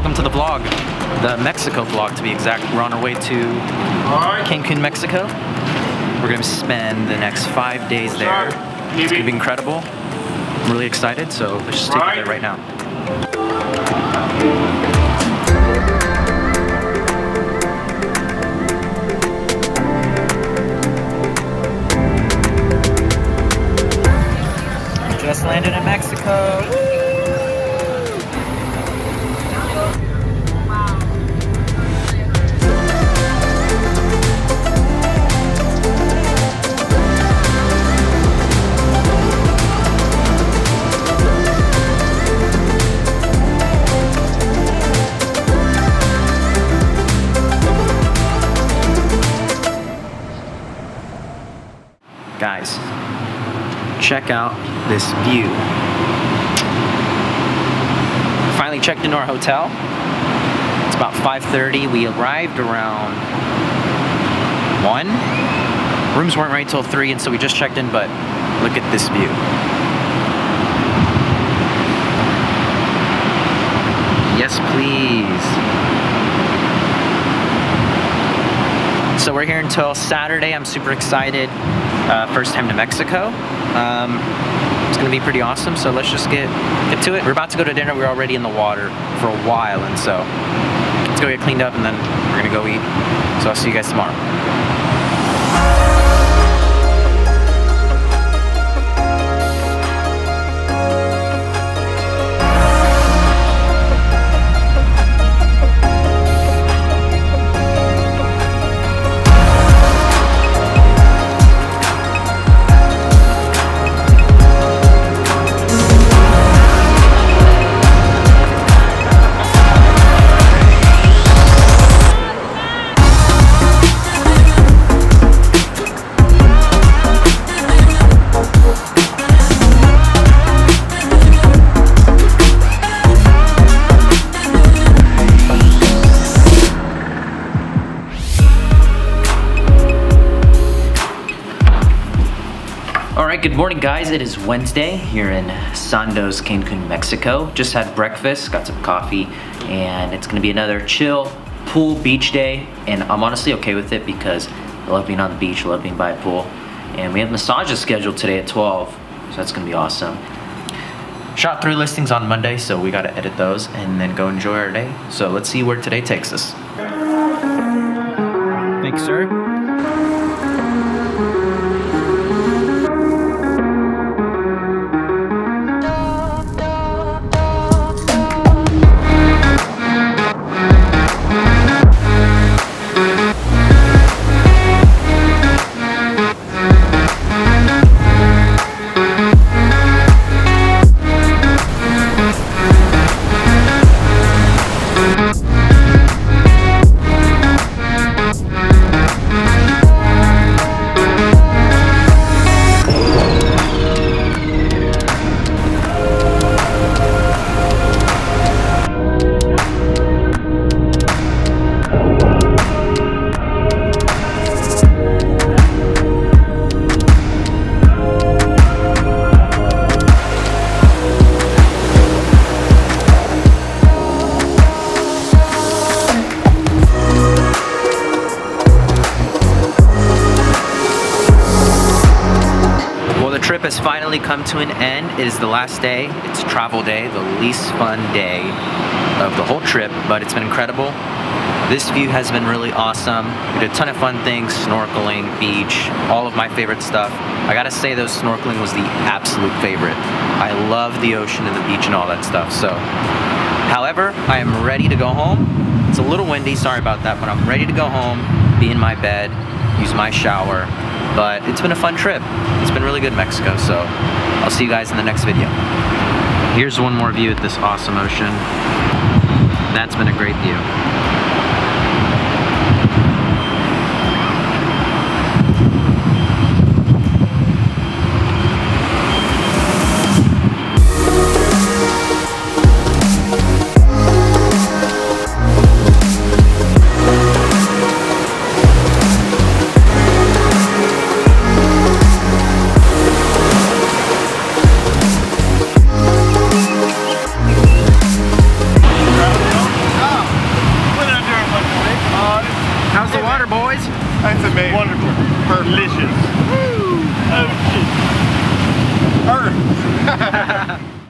welcome to the vlog. The Mexico vlog, to be exact. We're on our way to Cancun, Mexico. We're gonna spend the next 5 days there. It's gonna be incredible. I'm really excited, so let's just take it there right now. Just landed in Mexico. Guys, check out this view. Finally checked into our hotel. It's about 5:30. We arrived around 1. Rooms weren't ready till 3, and so we just checked in, but look at this view. Yes, please. So we're here until Saturday. I'm super excited. First time to Mexico. It's gonna be pretty awesome, so let's just get to it. We're about to go to dinner. We're already in the water for a while, and so let's go get cleaned up and then we're gonna go eat. So I'll see you guys tomorrow. Alright, good morning guys. It is Wednesday here in Sandos, Cancun, Mexico. Just had breakfast, got some coffee, and it's gonna be another chill pool beach day, and I'm honestly okay with it because I love being on the beach, I love being by a pool, and we have massages scheduled today at 12, so that's gonna be awesome. Shot 3 listings on Monday, so we gotta edit those and then go enjoy our day. So let's see where today takes us. Thanks, sir. Trip has finally come to an end. It is the last day. It's travel day, the least fun day of the whole trip, but it's been incredible. This view has been really awesome. We did a ton of fun things, snorkeling, beach, all of my favorite stuff. I gotta say though, snorkeling was the absolute favorite. I love the ocean and the beach and all that stuff. So, however, I am ready to go home. It's a little windy, sorry about that, but I'm ready to go home, be in my bed, use my shower. But it's been a fun trip. It's been really good in Mexico, so I'll see you guys in the next video. Here's one more view at this awesome ocean. That's been a great view. That's amazing. Wonderful. Delicious. Woo! Oh shit. Earth.